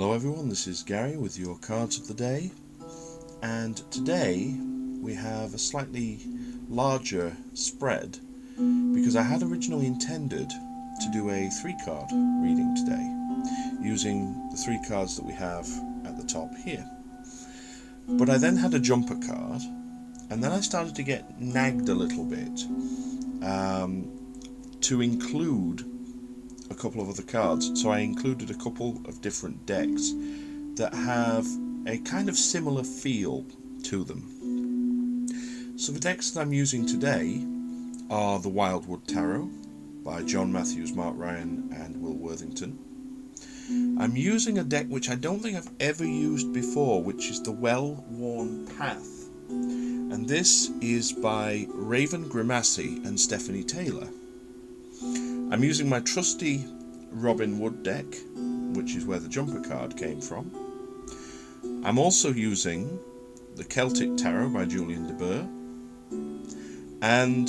Hello everyone, this is Gary with your cards of the day, and today we have a slightly larger spread because I had originally intended to do a 3-card reading today using the 3 cards that we have at the top here. But I then had a jumper card, and then I started to get nagged a little bit to include a couple of other cards. So I included a couple of different decks that have a kind of similar feel to them. So the decks that I'm using today are the Wildwood Tarot by John Matthews, Mark Ryan and Will Worthington. I'm using a deck which I don't think I've ever used before, which is the Well-Worn Path, and this is by Raven Grimassi and Stephanie Taylor. I'm using my trusty Robin Wood deck, which is where the jumper card came from. I'm also using the Celtic Tarot by Julian de Burgh and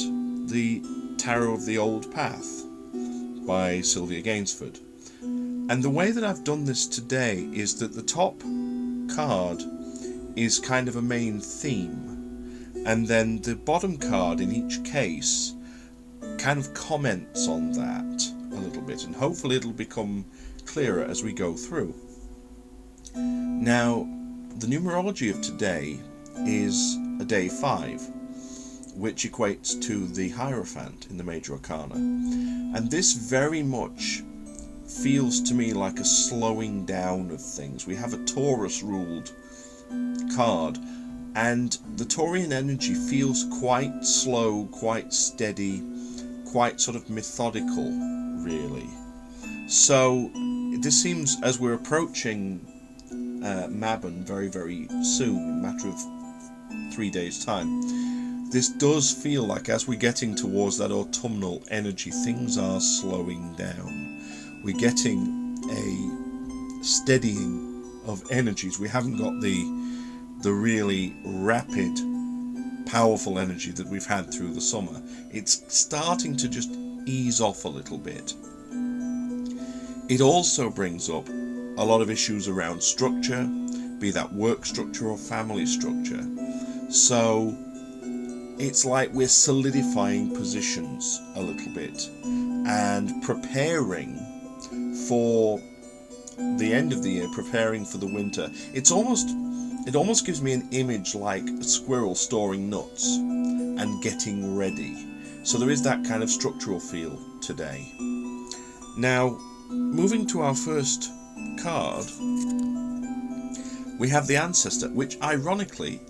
the Tarot of the Old Path by Sylvia Gainsford. And the way that I've done this today is that the top card is kind of a main theme, and then the bottom card in each case kind of comments on that a little bit, and hopefully it'll become clearer as we go through. Now, the numerology of today is a day 5, which equates to the Hierophant in the Major Arcana, and this very much feels to me like a slowing down of things. We have a Taurus ruled card, and the Taurian energy feels quite slow, quite steady, quite sort of methodical, really. So this seems, as we're approaching Mabon very, very soon, in a matter of 3 days' time, this does feel like, as we're getting towards that autumnal energy, things are slowing down. We're getting a steadying of energies. We haven't got the really rapid, powerful energy that we've had through the summer. It's starting to just ease off a little bit. It also brings up a lot of issues around structure, be that work structure or family structure. So it's like we're solidifying positions a little bit and preparing for the end of the year, preparing for the winter. It almost gives me an image like a squirrel storing nuts and getting ready. So there is that kind of structural feel today. Now, moving to our first card, we have the Ancestor, which ironically,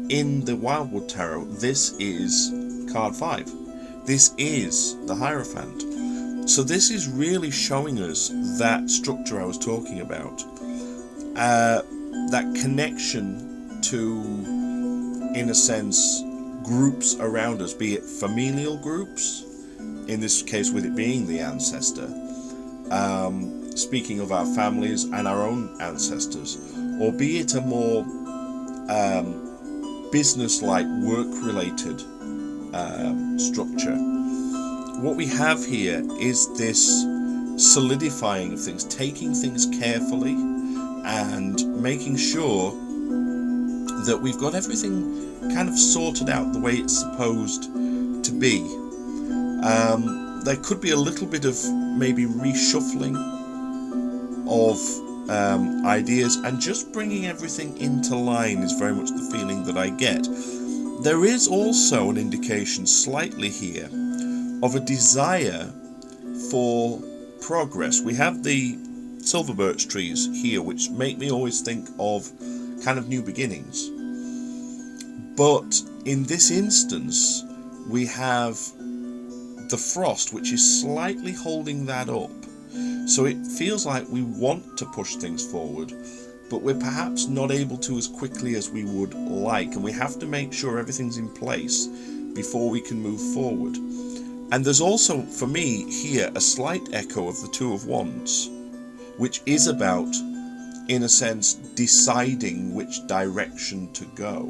in the Wildwood Tarot, this is card 5. This is the Hierophant. So this is really showing us that structure I was talking about. That connection to, in a sense, groups around us, be it familial groups, in this case with it being the Ancestor, speaking of our families and our own ancestors, or be it a more business-like, work-related structure. What we have here is this solidifying of things, taking things carefully and making sure that we've got everything kind of sorted out the way it's supposed to be. There could be a little bit of maybe reshuffling of ideas, and just bringing everything into line is very much the feeling that I get. There is also an indication slightly here of a desire for progress. We have the silver birch trees here, which make me always think of kind of new beginnings. But in this instance, we have the frost, which is slightly holding that up. So it feels like we want to push things forward, but we're perhaps not able to as quickly as we would like, and we have to make sure everything's in place before we can move forward. And there's also, for me, here a slight echo of the Two of Wands, which is about, in a sense, deciding which direction to go.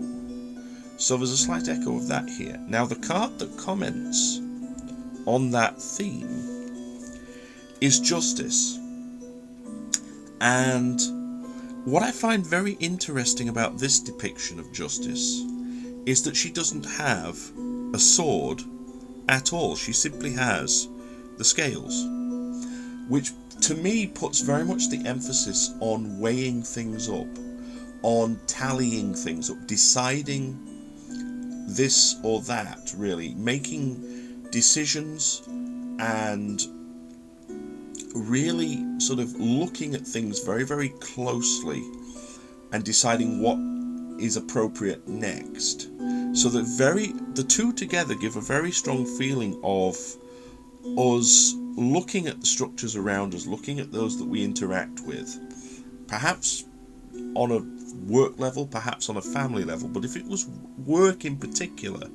So there's a slight echo of that here. Now, the card that comments on that theme is Justice. And What I find very interesting about this depiction of Justice is that she doesn't have a sword at all. She simply has the scales, which to me puts very much the emphasis on weighing things up, on tallying things up, deciding this or that, really, making decisions and really sort of looking at things very, very closely and deciding what is appropriate next. So the two together give a very strong feeling of us looking at the structures around us, looking at those that we interact with, perhaps on a work level, perhaps on a family level, but if it was work in particular,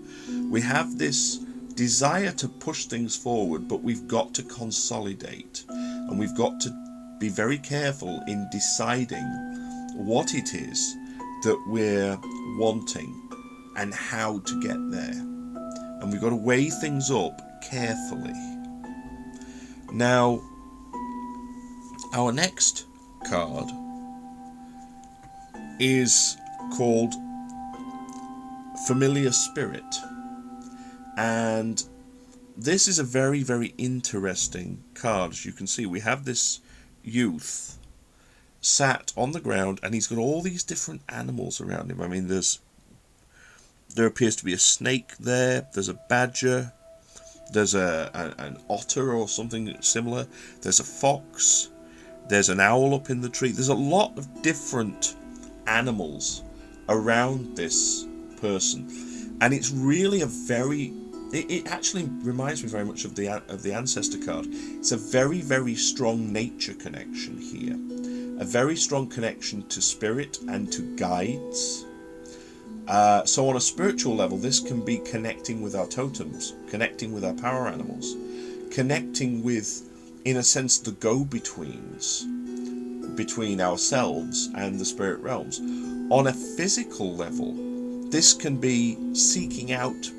we have this desire to push things forward, but we've got to consolidate, and we've got to be very careful in deciding what it is that we're wanting and how to get there, and we've got to weigh things up carefully. Now, our next card is called Familiar Spirit, and this is a very, very interesting card. As you can see, we have this youth sat on the ground, and he's got all these different animals around him. I mean, there appears to be a snake there, there's a badger, there's an otter or something similar, there's a fox, there's an owl up in the tree. There's a lot of different animals around this person, and it's really it actually reminds me very much of the Ancestor card. It's a very, very strong nature connection here, a very strong connection to spirit and to guides. So on a spiritual level, this can be connecting with our totems, connecting with our power animals, connecting with, in a sense, the go-betweens between ourselves and the spirit realms. On a physical level, this can be seeking out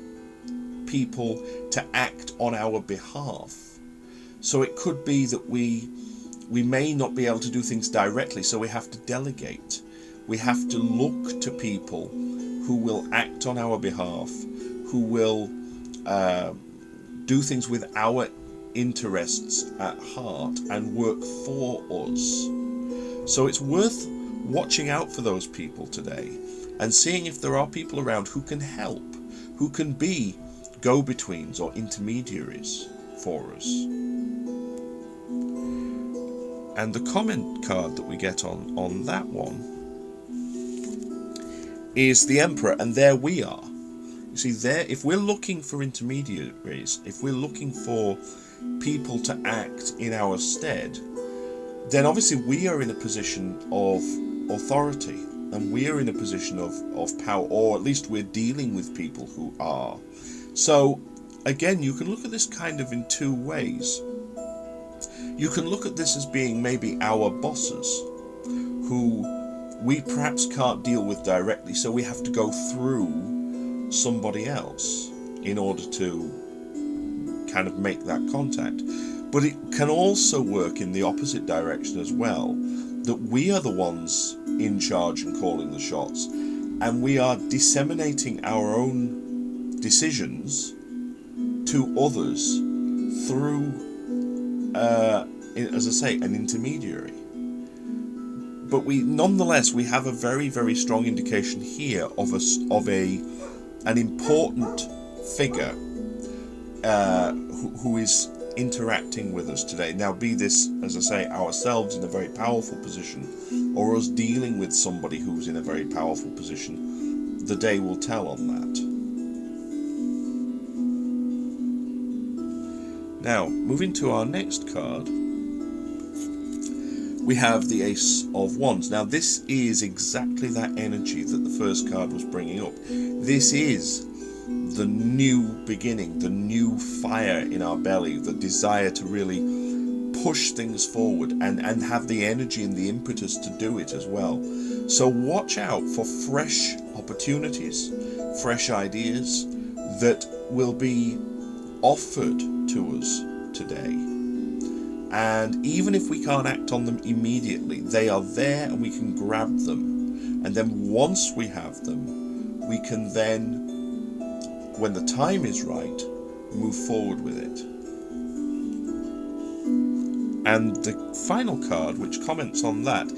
people to act on our behalf. So it could be that we may not be able to do things directly, so we have to delegate. We have to look to people who will act on our behalf, who will do things with our interests at heart and work for us. So it's worth watching out for those people today and seeing if there are people around who can help, who can be go-betweens or intermediaries for us. And the comment card that we get on that one is the Emperor, and there we are. You see, there, if we're looking for intermediaries, if we're looking for people to act in our stead, then obviously we are in a position of authority, and we are in a position of power, or at least we're dealing with people who are. So again, you can look at this kind of in two ways. You can look at this as being maybe our bosses, who we perhaps can't deal with directly, so we have to go through somebody else in order to kind of make that contact. But it can also work in the opposite direction as well, that we are the ones in charge and calling the shots, and we are disseminating our own decisions to others through, as I say, an intermediary. But nonetheless, we have a very, very strong indication here of an important figure who is interacting with us today. Now, be this, as I say, ourselves in a very powerful position, or us dealing with somebody who's in a very powerful position, the day will tell on that. Now, moving to our next card, we have the Ace of Wands. Now, this is exactly that energy that the first card was bringing up. This is the new beginning, the new fire in our belly, the desire to really push things forward and have the energy and the impetus to do it as well. So watch out for fresh opportunities, fresh ideas that will be offered to us today. And even if we can't act on them immediately, they are there and we can grab them. And then once we have them, we can then, when the time is right, move forward with it. And the final card, which comments on that,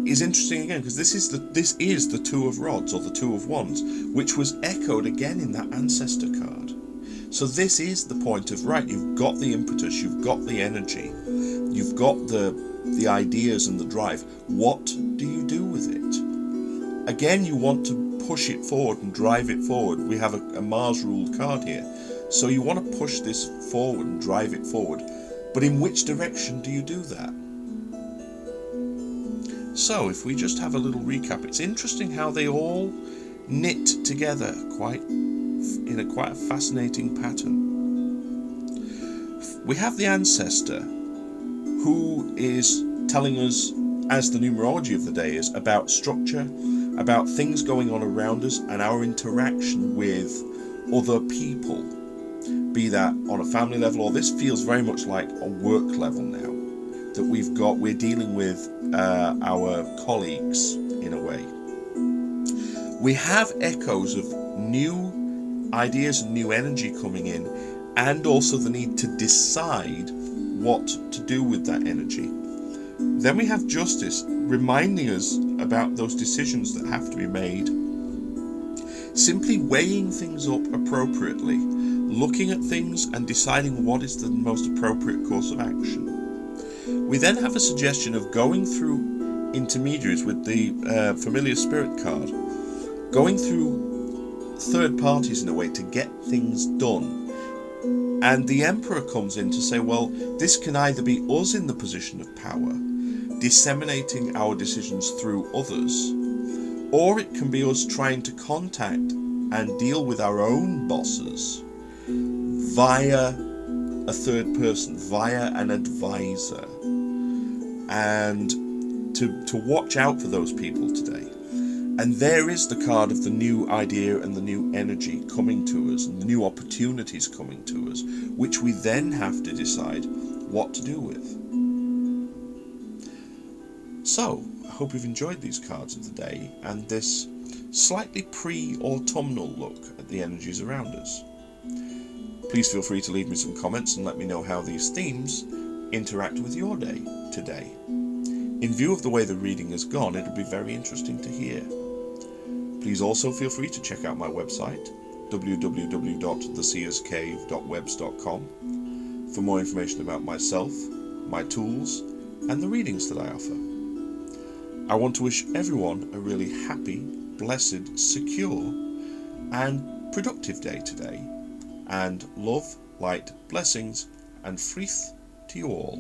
is interesting again, because this is the Two of Rods, or the Two of Wands, which was echoed again in that Ancestor card. So this is the point of, right, you've got the impetus, you've got the energy, you've got the ideas and the drive. What do you do with it? Again, you want to push it forward and drive it forward. We have a Mars-ruled card here. So you want to push this forward and drive it forward. But in which direction do you do that? So if we just have a little recap, it's interesting how they all knit together in a quite fascinating pattern. We have the Ancestor, who is telling us, as the numerology of the day is, about structure, about things going on around us and our interaction with other people, be that on a family level, or this feels very much like a work level now, that we're dealing with our colleagues in a way. We have echoes of new ideas and new energy coming in, and also the need to decide what to do with that energy. Then we have Justice reminding us about those decisions that have to be made. Simply weighing things up appropriately, looking at things and deciding what is the most appropriate course of action. We then have a suggestion of going through intermediaries with the Familiar Spirit card, going through third parties in a way to get things done. And the Emperor comes in to say, well, this can either be us in the position of power, disseminating our decisions through others, or it can be us trying to contact and deal with our own bosses via a third person, via an advisor, and to watch out for those people today. And there is the card of the new idea and the new energy coming to us, and the new opportunities coming to us, which we then have to decide what to do with. So, I hope you've enjoyed these cards of the day and this slightly pre-autumnal look at the energies around us. Please feel free to leave me some comments and let me know how these themes interact with your day today. In view of the way the reading has gone, it'll be very interesting to hear. Please also feel free to check out my website, www.theseerscave.webs.com, for more information about myself, my tools, and the readings that I offer. I want to wish everyone a really happy, blessed, secure, and productive day today. And love, light, blessings, and frith to you all.